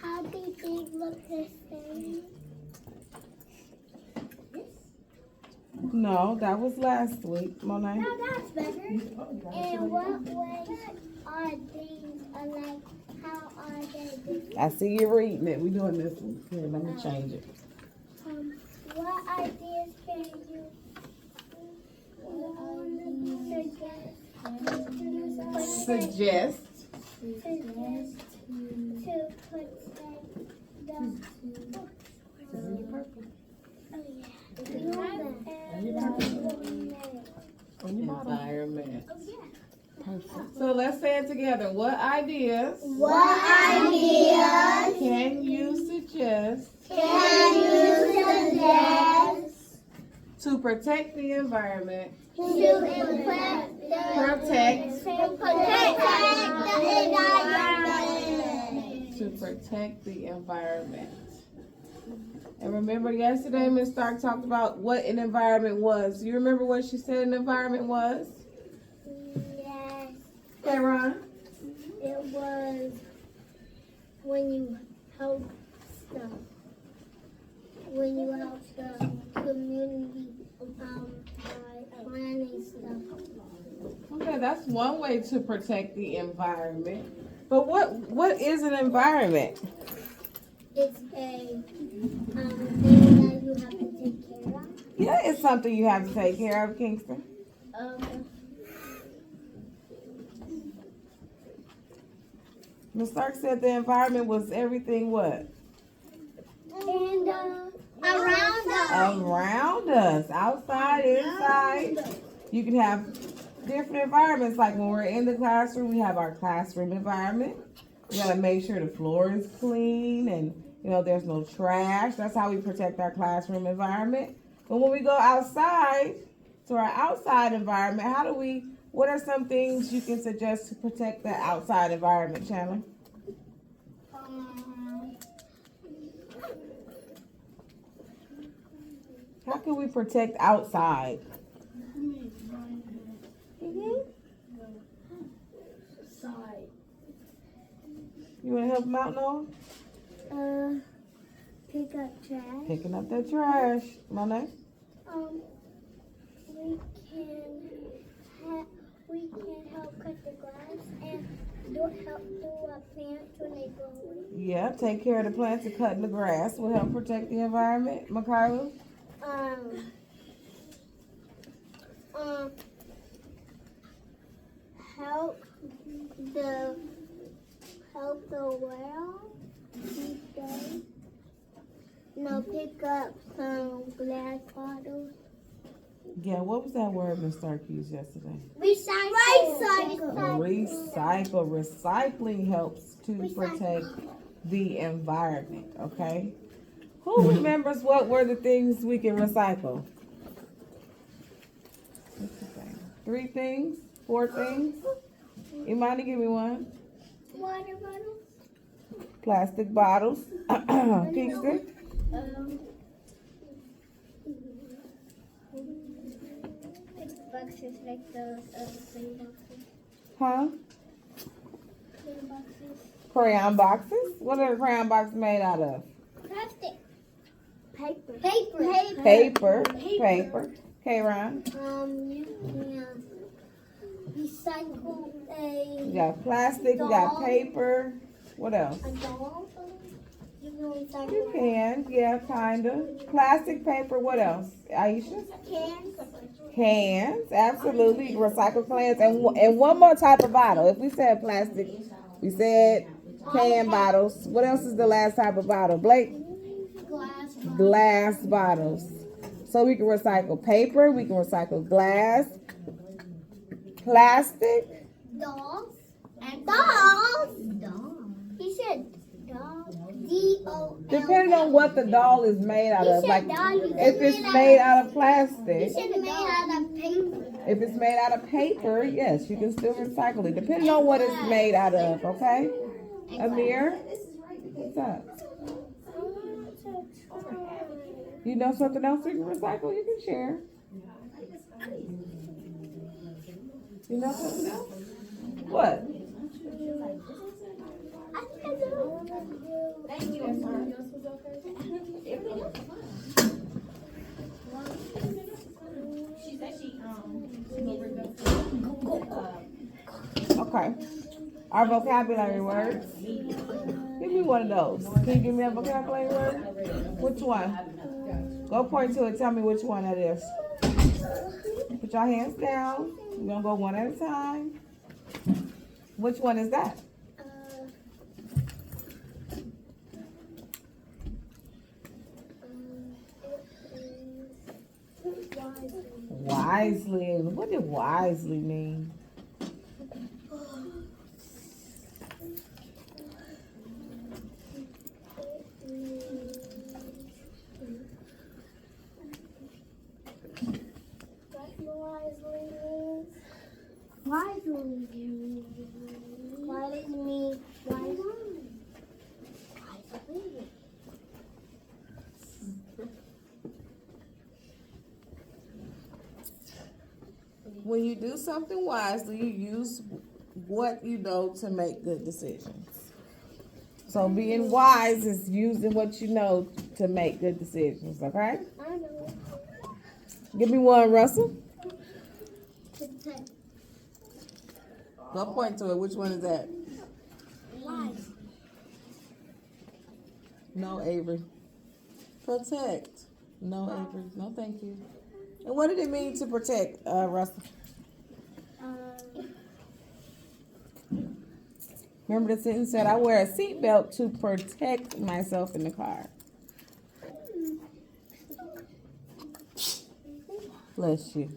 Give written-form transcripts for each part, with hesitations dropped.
How do these look the same? No, that was last week, Monet. No, that's better. In what ways are things alike? How are they different? I see you reading it. We doing this one. Here, let me change it. What ideas can you Suggest. To protect the Environment. So let's say it together. What ideas can you suggest to protect the environment? To protect the environment. And remember yesterday Ms. Stark talked about what an environment was. Do you remember what she said an environment was? Yes. Okay, Ron? It was when you help stuff. When you help the community by planning stuff. Okay, that's one way to protect the environment. But what is an environment? It's a thing that you have to take care of. Yeah, it's something you have to take care of, Kingston. Ms. Stark said the environment was everything what? And around us. Around us, outside, inside. You can have different environments. Like when we're in the classroom, we have our classroom environment. We gotta make sure the floor is clean and there's no trash. That's how we protect our classroom environment. But when we go outside to our outside environment, what are some things you can suggest to protect the outside environment, Chandler? How can we protect outside? You want to help them out, Noah? Pick up trash. Picking up that trash. Monet? We can help cut the grass and help do our plants when they grow. Yeah, take care of the plants and cutting the grass will help protect the environment. Makayla? Help the world each day. Pick up some glass bottles. Yeah, what was that word Ms. Stark used yesterday? Recycle. Recycle. Recycling helps to protect the environment, okay? Who remembers what were the things we can recycle? What's the thing? 3 things? 4 things? Imani, give me one. Water bottles. Plastic bottles. Kingston? Boxes like those clean boxes. Huh? Clean boxes. Crayon boxes? What are the crayon boxes made out of? Plastic. Paper. Paper. Okay, Ron? You can recycle We got plastic, we got paper. What else? a doll. You can recycle You can, yeah, kinda. Plastic, paper, what else? Aisha? Cans, absolutely. You can recycle cans. And one more type of bottle. If we said plastic, we said can bottles. What else is the last type of bottle? Blake? Glass bottles. So we can recycle paper, we can recycle glass, plastic. Dolls. And dolls. He said dolls. D-O-L. Depending on what the doll is made out of. Like doll. if it's made out of He plastic, said made out of paper. if it's made out of paper, yes, you can still recycle it. Depending on what it's made out of, okay? Amir? What's up? You know something else we can recycle? You can share. You know something else? What? I think I know. Thank you. Everything else was okay? Everything else was fine. She said she Okay. Our vocabulary words. Give me one of those. Can you give me a vocabulary word? Which one? Go point to it. Tell me which one that is. Put your hands down. We're going to go one at a time. Which one is that? Wisely. What did wisely mean? When you do something wisely, you use what you know to make good decisions. So being wise is using what you know to make good decisions, okay? Give me one, Russell. Go point to it. Which one is that? Wise. No, Avery. Protect. No, Avery. No, thank you. And what did it mean to protect, Russell? Remember the sentence said, I wear a seatbelt to protect myself in the car. Bless you.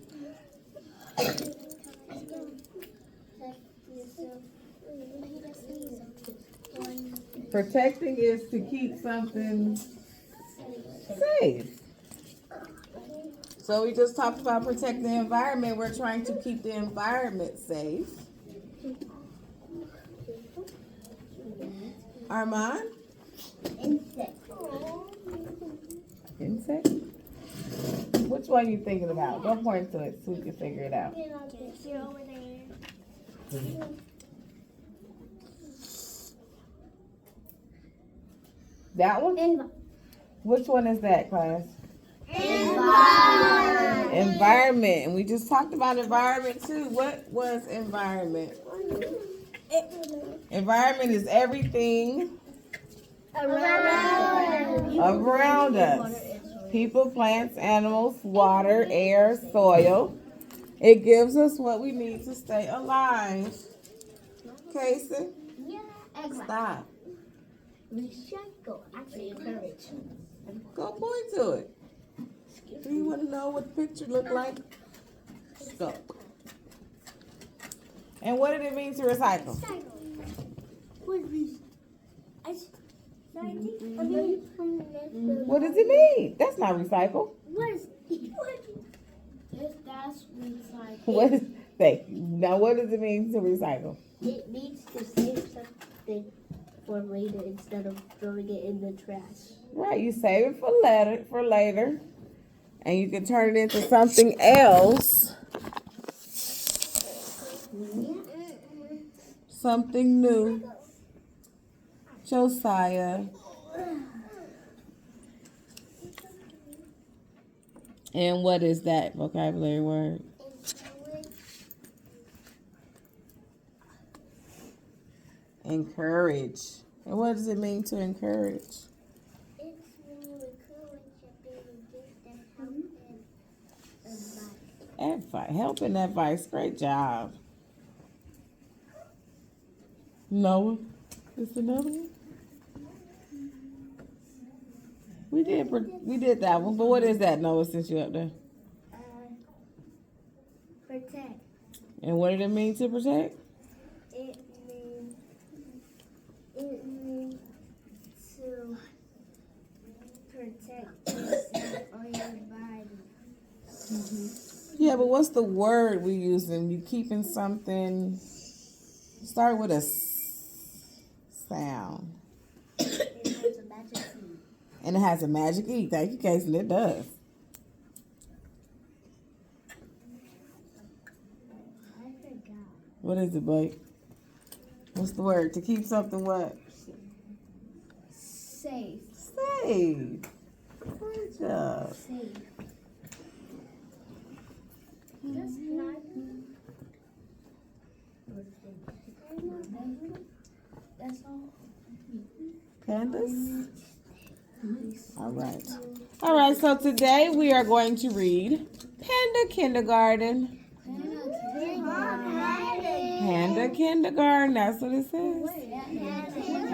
Protecting is to keep something safe. So we just talked about protecting the environment. We're trying to keep the environment safe. Armand? Insect. Insect? Which one are you thinking about? Go point to it so we can figure it out. You're over there. That one? Which one is that, class? Environment. Environment. And we just talked about environment too. What was environment? Environment is everything around us. People, plants, animals, water, air, soil. It gives us what we need to stay alive. Casey? Yeah. Stop. Recycle. Actually, encourage. Go point to it. Do you want to know what the picture looked like? Go. And what did it mean to recycle? What does it mean? That's not recycle. That's recycle. What is, thank you. Now, what does it mean to recycle? It means to save something for later instead of throwing it in the trash. Right, you save it for later, and you can turn it into something else. Something new. Josiah. And what is that vocabulary word? Encourage. And what does it mean to encourage? It's when you encourage your baby and help and advice. Help and advice. Great job. Noah. Is another one? We did that one, but what is that, Noah, since you're up there? Protect. And what did it mean to protect? It means to protect yourself or your body. Yeah, but what's the word we using? You keeping something, start with a sound. It has a magic seed. And it has a magic E. Thank you, Casey. It does. I forgot. What is it, Blake? What's the word? To keep something what? Safe. Safe. Good job. Safe. That's all. Pandas? All right. All right, so today we are going to read Panda Kindergarten. Panda Kindergarten, that's what it says.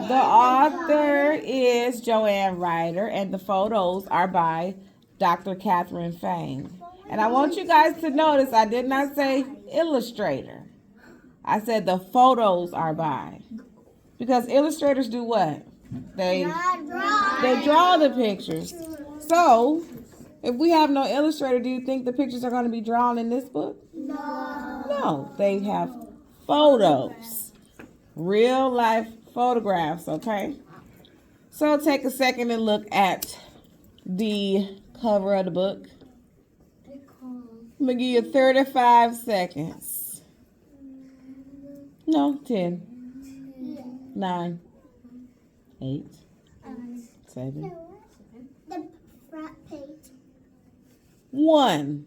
The author is Joanne Ryder, and the photos are by Dr. Catherine Fang. And I want you guys to notice I did not say illustrator. I said the photos are by. Because illustrators do what? They draw the pictures. So, if we have no illustrator, do you think the pictures are going to be drawn in this book? No, they have photos. Real life photographs, okay? So take a second and look at the cover of the book. I'm going to give you 35 seconds. No, 10, 9, 8, 7, The front page. 1.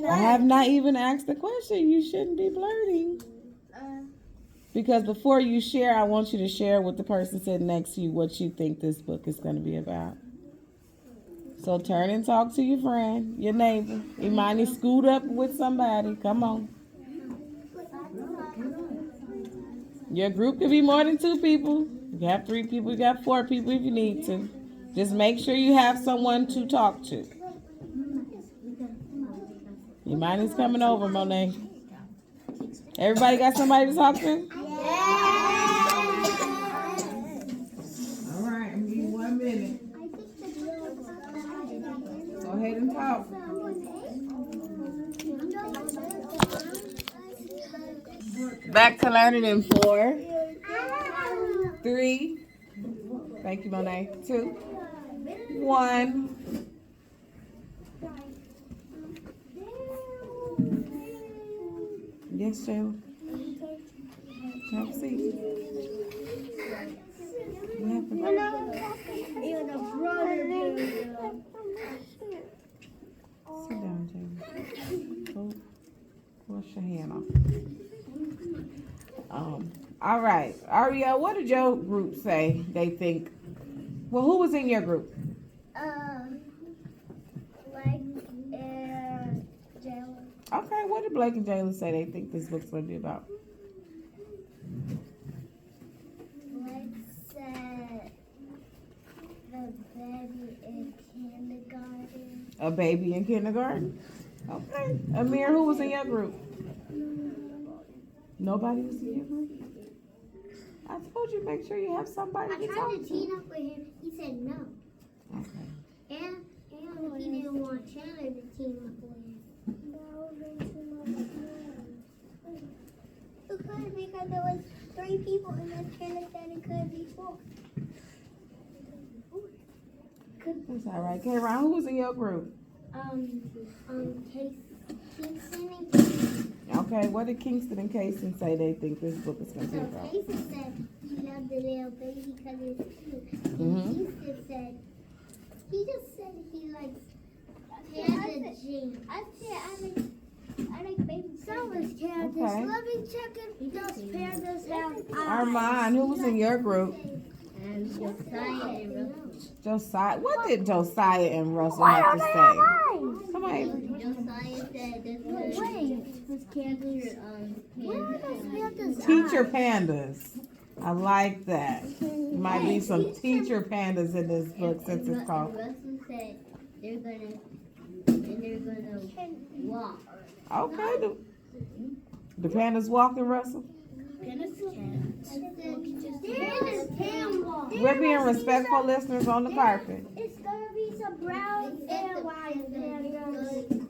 I have not even asked the question. You shouldn't be blurting. Because before you share, I want you to share with the person sitting next to you what you think this book is going to be about. So turn and talk to your friend, your neighbor. Imani, scoot up with somebody. Come on. Your group could be more than 2 people. You have 3 people, you got 4 people if you need to. Just make sure you have someone to talk to. Imani's coming over, Monet. Everybody got somebody to talk to? All right, I'm giving you 1 minute. Go ahead and talk. Back to learning in 4, 3. Thank you, Monet. 2, 1. Yes, Jayla. Have a seat. What happened? Sit down, Jayla. Go wash your hand off. All right. Ariel, what did your group say they think? Well, who was in your group? Blake and Jayla. Okay, what did Blake and Jayla say they think this book's going to be about? Blake said the baby in kindergarten. A baby in kindergarten? Okay. Amir, who was in your group? Nobody was in your group? I told you make sure you have somebody I to talk tried to to. team up with him. He said no. Okay. And he didn't want Chandler to team up with him. It could because there was 3 people and then Chandler said it could be 4. That's all right. Okay, Ron, who was in your group? Kingston and Casey. Okay, what did Kingston and Casey say they think this book is going to be So about? Casey said he loved the little baby because it's cute. Mhm. And Kingston said, he just said he likes Panda jeans. I like baby. So was Candace. Okay. Let me check if those pandas have eyes. Armand, who was in your group? And Josiah and Russell. Josiah. What did Josiah and Russell have to say? Come on, Avery. Josiah said this was Candace. Teacher pandas. I like that. Might be some teacher pandas in this book since it's called. Russell said they're gonna walk. Okay. The pandas walking, Russell? We're being respectful listeners on the carpet. It's gonna be some brown and white pandas.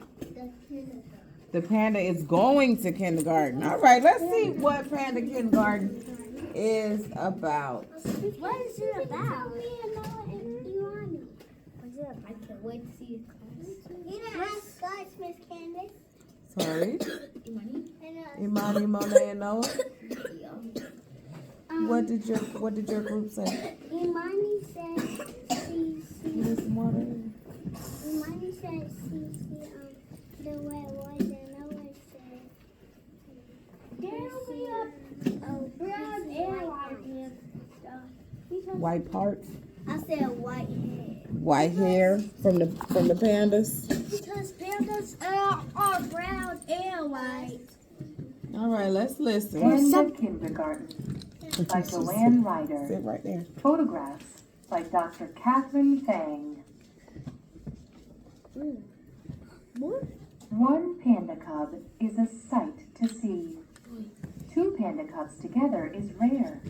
The panda is going to kindergarten. All right, let's see what Panda Kindergarten is about. What is it about? I can't wait to see it. You didn't ask us, Miss Candace. Sorry. And, Imani, Monet, and Noah. What did your group say? Imani said she Need some water? Imani said she the way it was, and Noah said there we are brown and white. White parts, I said white hair. white hair from the pandas. Because pandas are brown and white. All right, let's listen. Panda Kindergarten by Joanne Ryder. Sit right there. Photographs by Dr. Catherine Fang. What? One panda cub is a sight to see. Two panda cubs together is rare.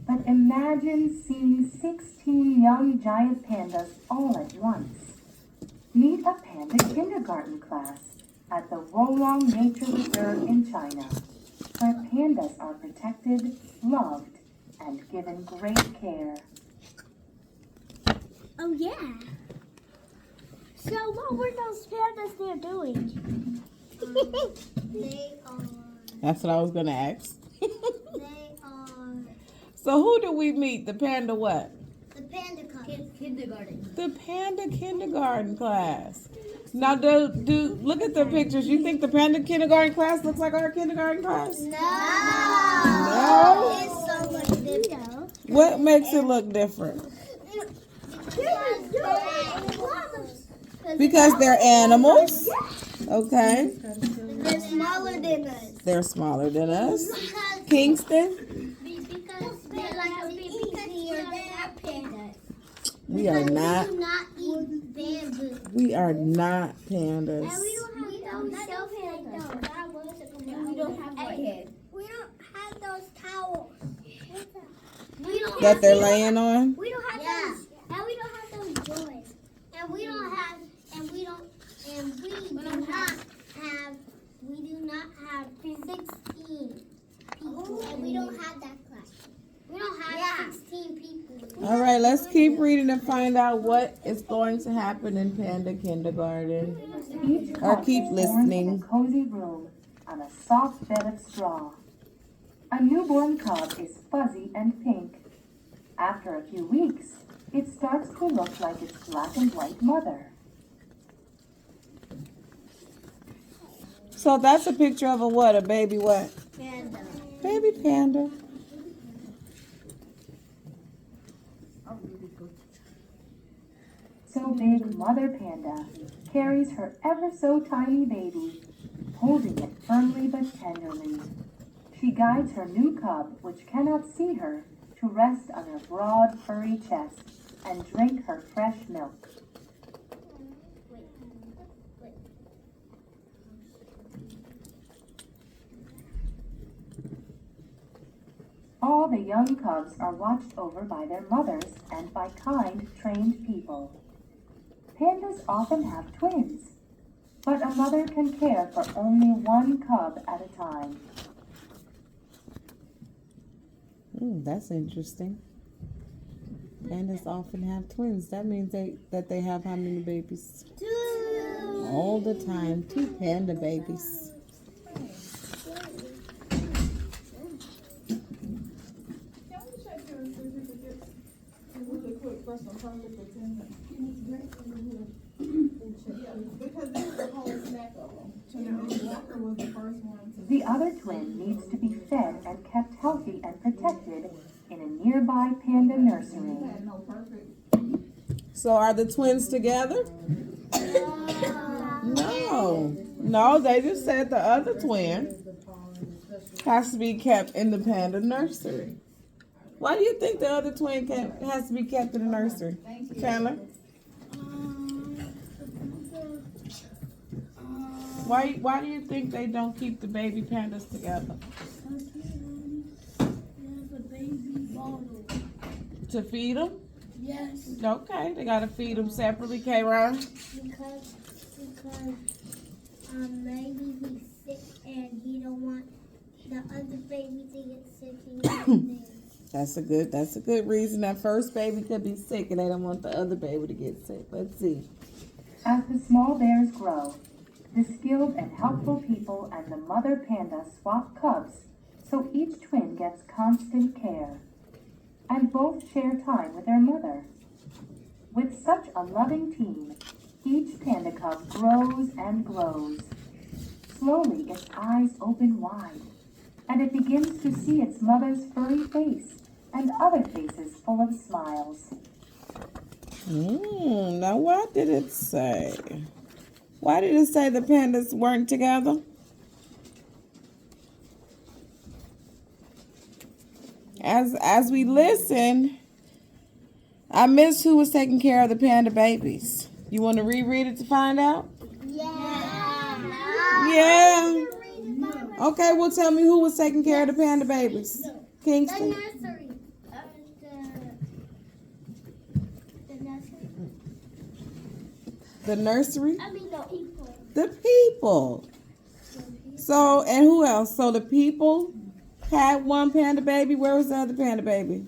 But imagine seeing 16 young giant pandas all at once. Meet a panda kindergarten class at the Wolong Nature Reserve in China, where pandas are protected, loved, and given great care. Oh yeah. So what were those pandas there doing? They are. That's what I was gonna ask. They are. So who do we meet? The panda what? The panda kindergarten. The panda kindergarten class. Now, do look at the pictures. You think the panda kindergarten class looks like our kindergarten class? No. No? It's so much different. What makes it look different? Because they're animals. Okay. They're smaller than us. They're smaller than us. Kingston, Because they're like easier than pandas. we are not. We do not eat bamboo. We are not pandas. And we don't have those shelf pandas. And we don't have whitehead. We don't have those towels. We don't That have they're laying on. We don't have those. And we don't have those joys. And we don't have. And we don't. And we do not have. We do not have 16 people. And we don't have that class. We don't have 16 people. All right, let's keep reading and find out what is going to happen in panda kindergarten. Each Or cub keep is born listening. in a cozy room on a soft bed of straw. A newborn cub is fuzzy and pink. After a few weeks, it starts to look like its black and white mother. So that's a picture of a what? A baby what? Panda. Baby panda. So big Mother Panda carries her ever so tiny baby, holding it firmly but tenderly. She guides her new cub, which cannot see her, to rest on her broad furry chest and drink her fresh milk. All the young cubs are watched over by their mothers and by kind, trained people. Pandas often have twins, but a mother can care for only one cub at a time. That's interesting. Pandas often have twins. That means that they have how many babies? 2. All the time. 2 panda babies. The other twin needs to be fed and kept healthy and protected in a nearby panda nursery. So are the twins together? No, they just said the other twin has to be kept in the panda nursery. Why do you think the other twin has to be kept in the nursery, Chandler? Why do you think they don't keep the baby pandas together? To feed them? Yes. Okay, they gotta feed them separately, K-Ron. Because maybe he's sick and he don't want the other baby to get sick. That's a good reason. That first baby could be sick and they don't want the other baby to get sick. Let's see. As the small bears grow, the skilled and helpful people and the mother panda swap cubs so each twin gets constant care. And both share time with their mother. With such a loving team, each panda cub grows and glows. Slowly, its eyes open wide, and it begins to see its mother's furry face and other faces full of smiles. Now what did it say? Why did it say the pandas weren't together? As we listen, I missed who was taking care of the panda babies. You want to reread it to find out? Yeah. Okay, well tell me who was taking care of the panda babies. The Kingston. nursery. The nursery. The nursery. I mean the people. The people. So, and who else? So the people had one panda baby. Where was the other panda baby?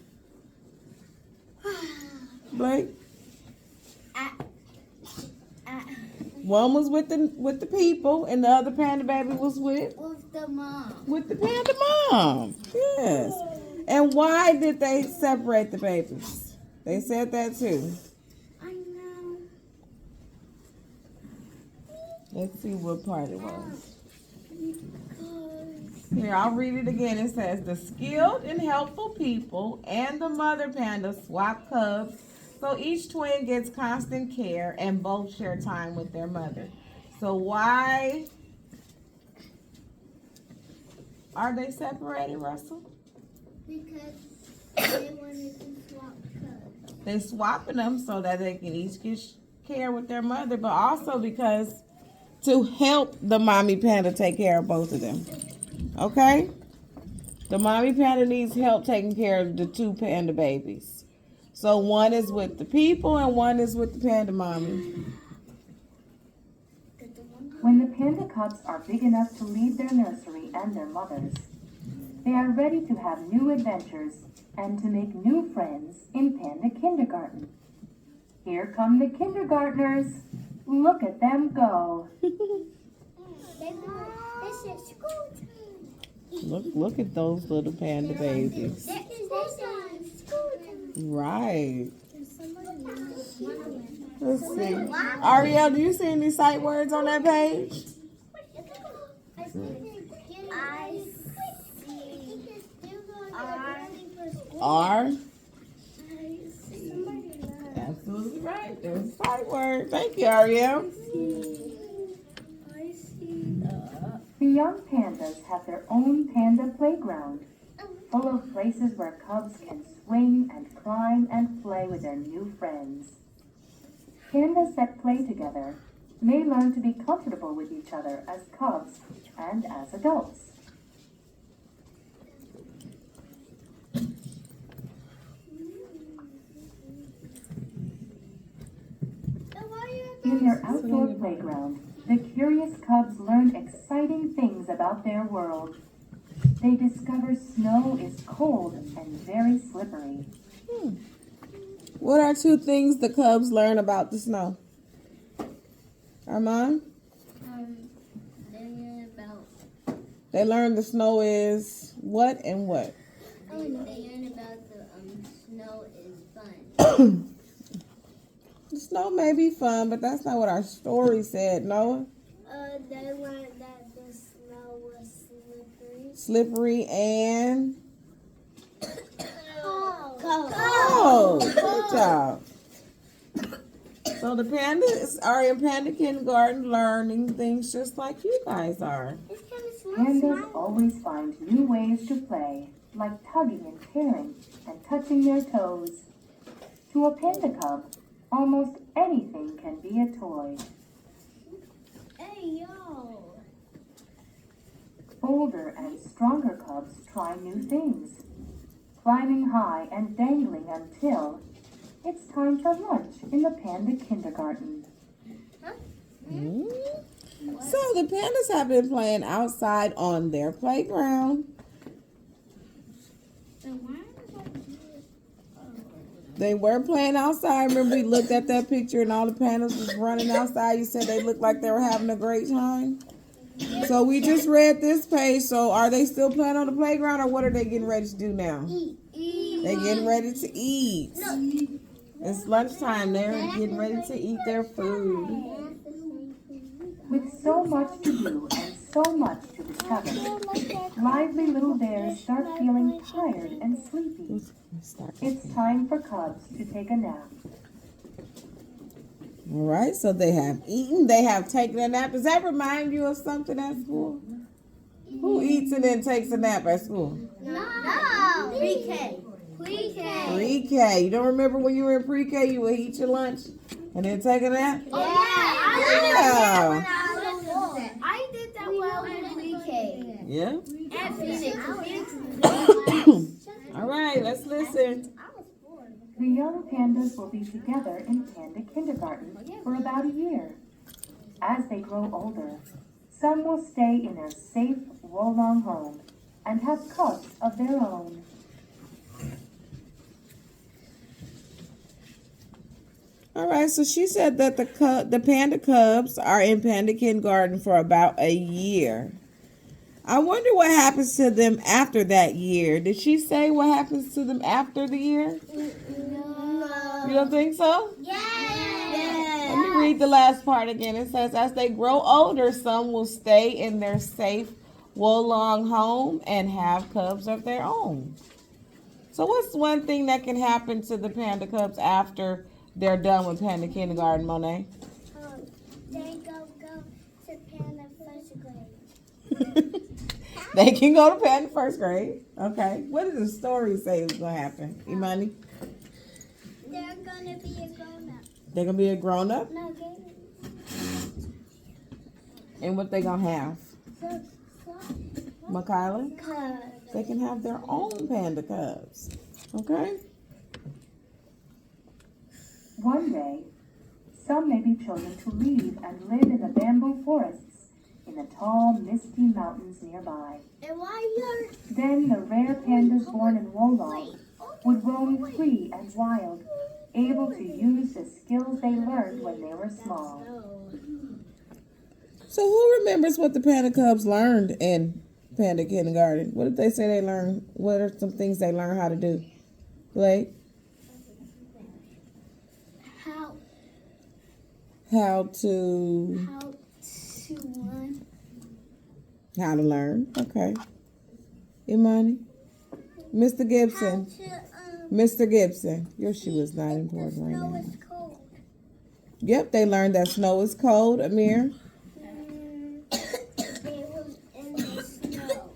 Blake? One was with the people, and the other panda baby was with the mom. the panda mom. Yes. And why did they separate the babies? They said that too. I know. Let's see what part it was. Here, I'll read it again. It says, the skilled and helpful people and the mother panda swap cubs, so each twin gets constant care and both share time with their mother. So why are they separated, Russell? Because they wanted to swap cubs. They're swapping them so that they can each get care with their mother, but also because to help the mommy panda take care of both of them. Okay? The mommy panda needs help taking care of the two panda babies. So one is with the people and one is with the panda mommy. When the panda cubs are big enough to leave their nursery and their mothers, they are ready to have new adventures and to make new friends in Panda Kindergarten. Here come the kindergartners. Look at them go. They said school time. Look at those little panda babies. They said school time. Right. Somebody Let's see. Ariel, do you see any sight words on that page? I see R. Absolutely right. There's a sight word. Thank you, Ariel. The young pandas have their own panda playground, full of places where cubs can swing and climb and play with their new friends. Pandas that play together may learn to be comfortable with each other as cubs and as adults. In their outdoor playground, the curious cubs learn exciting things about their world. They discover snow is cold and very slippery. What are two things the cubs learn about the snow? Armand? They learn the snow is what and what? They learn about the snow is fun. The snow may be fun, but that's not what our story said, Noah. They learned that the snow was slippery. Slippery and Cold. good job. So the pandas are in Panda Kindergarten learning things just like you guys are. It's kind of Pandas always find new ways to play, like tugging and tearing and touching their toes. To a panda cub, almost anything can be a toy. Hey, yo. Older and stronger cubs try new things, climbing high and dangling until it's time for lunch in the Panda Kindergarten. So the pandas have been playing outside on their playground. They were playing outside. Remember we looked at that picture and all the pandas was running outside. You said they looked like they were having a great time. Yeah, So we just read this page. So are they still playing on the playground, or what are they getting ready to do now? They're getting ready to eat. It's lunchtime. They're getting ready to eat their food. With so much to do and so much to discover, lively little bears start feeling tired and sleepy. It's time for cubs to take a nap. All right, so they have eaten, they have taken a nap. Does that remind you of something at school? Who eats and then takes a nap at school? No. Pre-K. Pre-K. You don't remember when you were in pre-K, you would eat your lunch and then take a nap? Yeah. I did that well in pre-K. Yeah. And Phoenix. All right, let's listen. The young pandas will be together in panda kindergarten for about a year. As they grow older, some will stay in their safe Wolong home and have cubs of their own. All right, so she said that the panda cubs are in panda kindergarten for about a year. I wonder what happens to them after that year. Did she say what happens to them after the year? No. You don't think so? Yeah. Let me read the last part again. It says, as they grow older, some will stay in their safe Wolong home and have cubs of their own. So what's one thing that can happen to the panda cubs after they're done with panda kindergarten, Monet? They go to panda first grade. They can go to panda first grade. Okay. What does the story say is going to happen, Imani? They're gonna be a grown-up. They're going to be a grown-up? No, And what they going to have? Makayla? cubs. They can have their own panda cubs. Okay? One day, some may be chosen to leave and live in the bamboo forests in the tall, misty mountains nearby. And why you're Then the rare pandas born in Wolong would roam free and wild, able to use the skills they learned when they were small. So who remembers what the panda cubs learned in panda kindergarten? What did they say they learned? What are some things they learned how to do? Blake? How to run? How to learn. Okay. Imani? Mr. Gibson. Mr. Gibson. Your shoe is not important right now. It's cold. Yep, they learned that snow is cold, Amir. They was in the snow.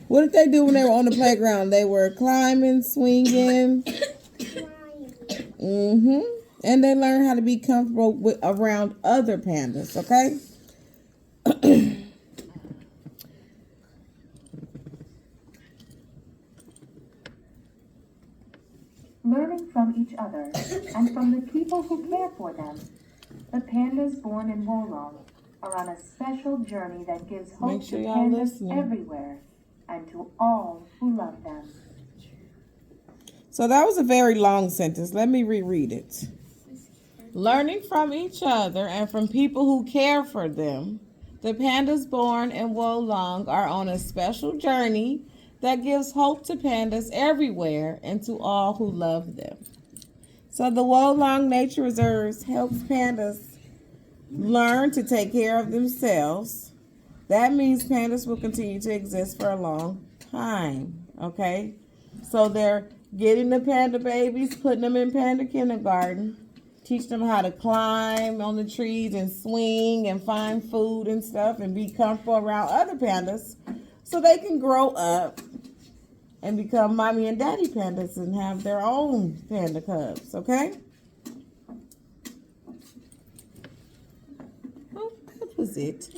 What did they do when they were on the playground? They were climbing, swinging. Crying. And they learn how to be comfortable around other pandas, okay? Learning from each other and from the people who care for them, the pandas born in Wolong are on a special journey that gives hope Make sure to y'all pandas listening. everywhere and to all who love them. So that was a very long sentence. Let me reread it. Learning from each other and from people who care for them, the pandas born in Wolong are on a special journey that gives hope to pandas everywhere and to all who love them. So the Wolong Nature Reserves helps pandas learn to take care of themselves. That means pandas will continue to exist for a long time, okay? So they're getting the panda babies, putting them in panda kindergarten, teach them how to climb on the trees and swing and find food and stuff and be comfortable around other pandas so they can grow up and become mommy and daddy pandas and have their own panda cubs, okay? Oh, that was it.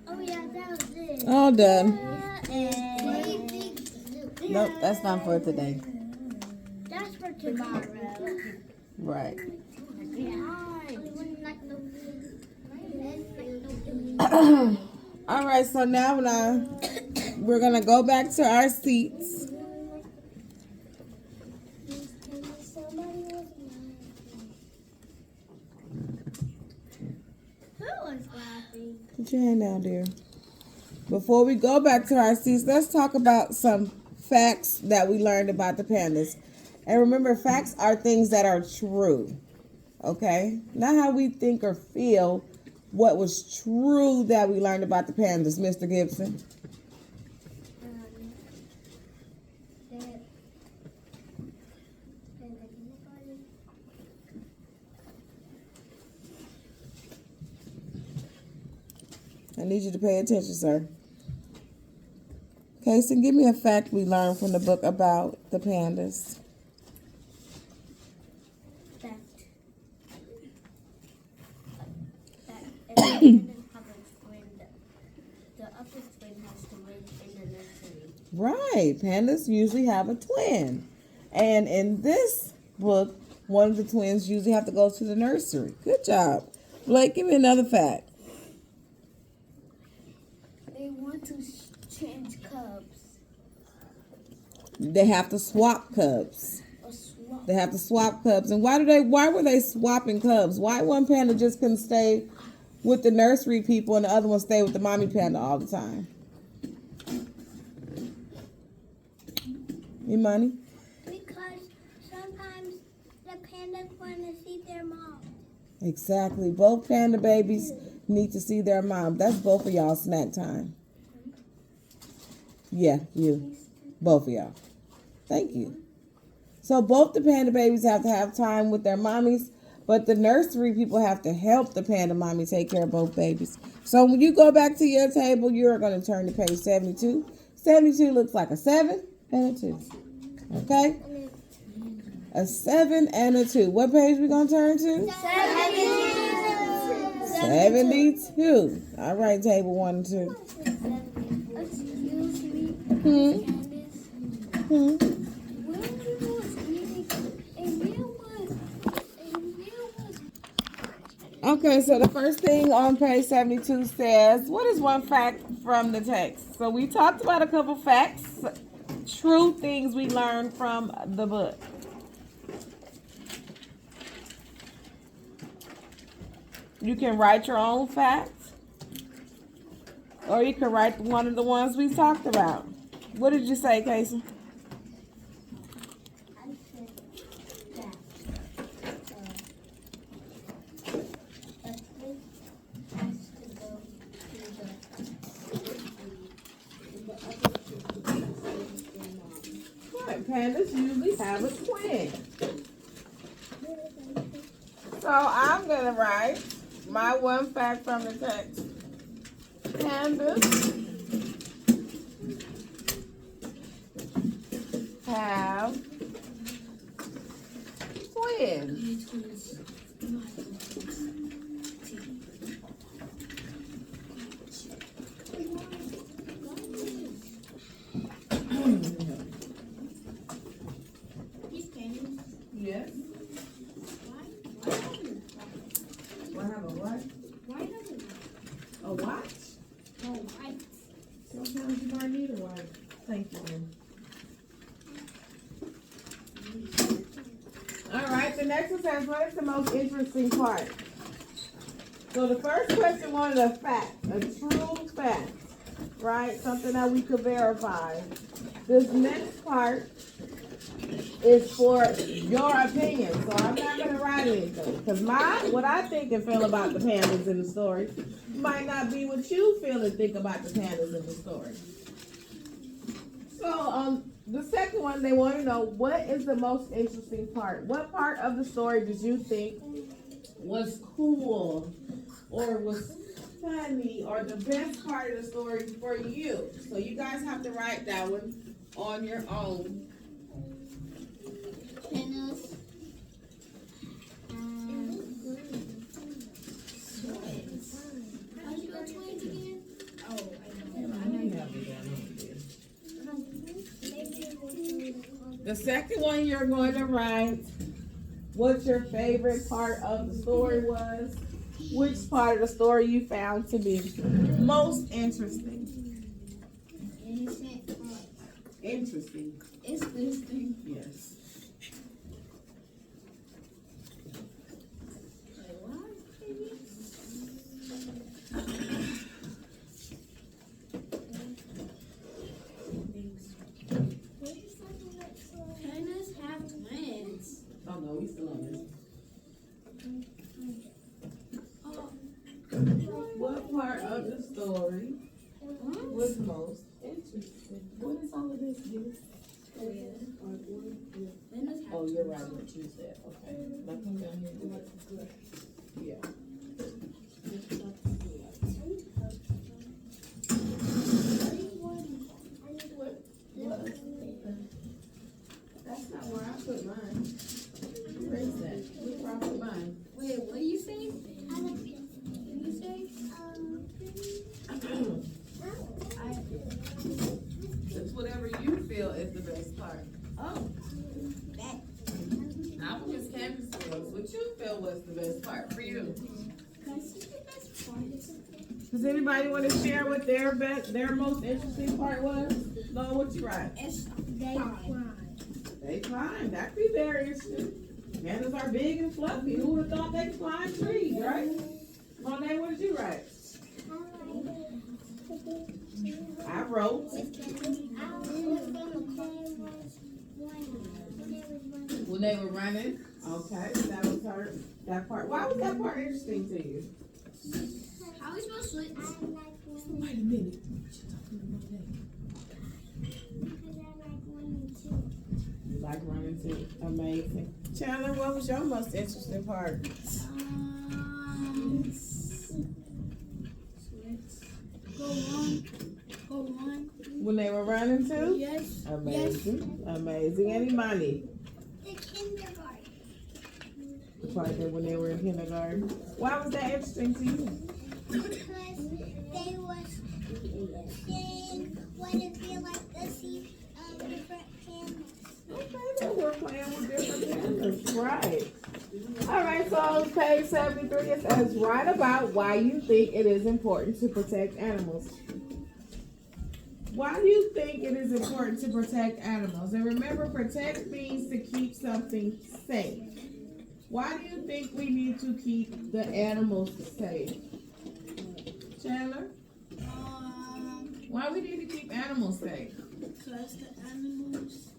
Oh yeah, that was it. All done. And Nope, that's not for today. that's for tomorrow. Right. All right, so now we're going to go back to our seats. Who was laughing? Put your hand down, dear. Before we go back to our seats, let's talk about some facts that we learned about the pandas. And remember, facts are things that are true. Okay? Not how we think or feel. What was true that we learned about the pandas, Mr. Gibson? I need you to pay attention, sir. Kason, give me a fact we learned from the book about the pandas. That if a panda have a twin, the upper twin has to live in the nursery. Right. Pandas usually have a twin. And in this book, one of the twins usually have to go to the nursery. Good job. Blake, give me another fact. They want to change cubs They have to swap cubs. or swap. They have to swap cubs. And why were they swapping cubs? Why one panda just couldn't stay with the nursery people and the other one stay with the mommy panda all the time? Your money? Because sometimes the pandas want to see their mom. Exactly. Both panda babies need to see their mom. That's both of y'all snack time. Yeah, you. Both of y'all. Thank you. So both the panda babies have to have time with their mommies, but the nursery people have to help the panda mommy take care of both babies. So when you go back to your table, you're going to turn to page 72. 72 looks like a 7 and a 2. Okay? A 7 and a 2. What page we going to turn to? 72. All right, table 1 and 2. Excuse me, Hmm. Candace. Hmm. When we was eating, and there was. Okay, so the first thing on page 72 says, what is one fact from the text? So we talked about a couple facts, true things we learned from the book. You can write your own facts, or you can write one of the ones we talked about. What did you say, Casey? I said that. A twin has to go to the other twin has to their mom. Right, pandas usually have a twin. So I'm going to write my one fact from the text. Pandas have twins. Yes. What have a what? A watch? Sometimes you might need a watch. Thank you, ma'am. All right, the next one says, what is the most interesting part? So the first question wanted a fact, a true fact, right? Something that we could verify. This next part is for your opinion, so I'm not going to write anything. Because what I think and feel about the pandas in the story might not be what you feel and think about the pandas in the story. So, the second one, they want to know, what is the most interesting part? What part of the story did you think was cool or was funny or the best part of the story for you? So you guys have to write that one on your own. Pandas. How'd you go twins again? The second one you're going to write what your favorite part of the story was, which part of the story you found to be most interesting. Interesting. Interesting. Yes. is most interesting? What is all of this, dude? Oh, you're right, what you said, okay. Now come down here and do it. Yeah. That's not where I put mine. Where is that? Where I put mine? Wait, what do you say? I like this. You say? It's whatever you feel is the best part. Oh. I was just canvassing what you feel was the best part for you. Does anybody want to share what their most interesting part was? No, what you write? They cry. They climb. That'd be very interesting. Pandas are big and fluffy. Who would have thought they could climb trees, right? Monet, what did you write? I wrote. When they were running. Okay, that was her. That part. Why was that part interesting to you? How are we supposed to? Wait a minute. You like running too? Amazing. Chandler, what was your most interesting part? Go on. When they were running too? Yes. Amazing. Amazing. Any money? The kindergarten. The part that when they were in kindergarten. Why was that interesting to you? Because they was saying what it feel like to see different pandas. Okay, they were playing with different pandas. Right. All right, so page 73, it says, write about why you think it is important to protect animals. Why do you think it is important to protect animals? And remember, protect means to keep something safe. Why do you think we need to keep the animals safe? Chandler? Why we need to keep animals safe? Because the animals,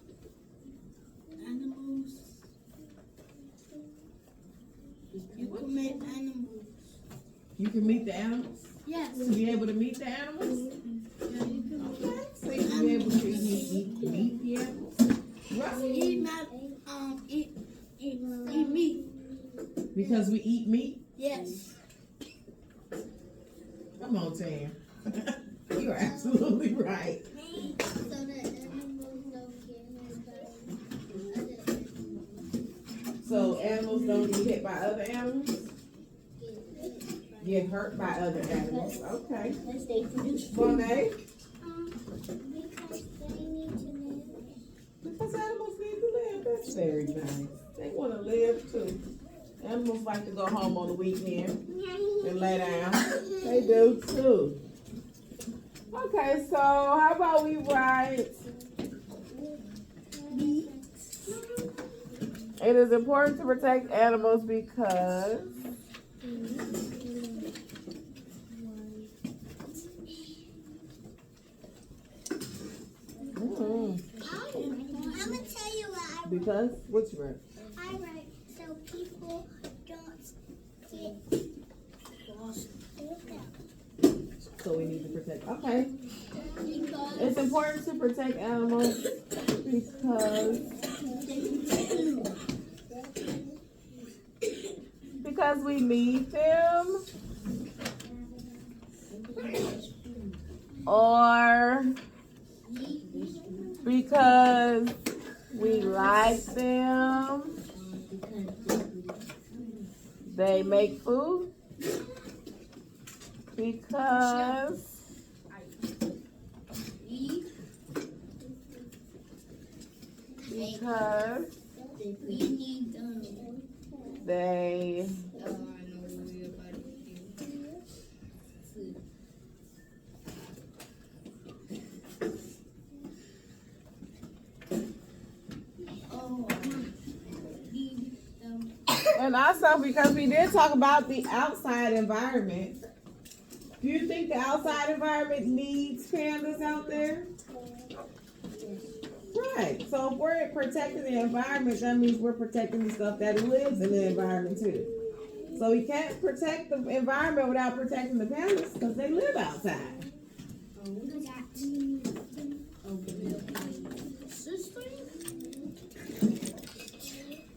you can make animals. You can meet the animals? Yes. To be able to meet the animals? Yeah, you can Okay. So you can be able to meet the animals? Right. eat meat. Because we eat meat? Yes. Come on, Tam. You're absolutely right. So the animals don't get hurt by So animals don't get hit by other animals? Get hurt by other animals. Okay. because they produce Monet? because they need to live. Because animals need to live. That's very nice. They want to live too. Animals like to go home on the weekend and lay down. They do too. Okay, so how about we write? It is important to protect animals because I'm gonna tell you what I wrote. because what's your word? I wrote so people don't get lost. So we need to protect. Okay. Because It's important to protect animals because we need them, or because we like them. They make food because we need them. they and also because we did talk about the outside environment. Do you think the outside environment needs pandas out there? Right. So if we're protecting the environment, that means we're protecting the stuff that lives in the environment too. So we can't protect the environment without protecting the pandas because they live outside. we got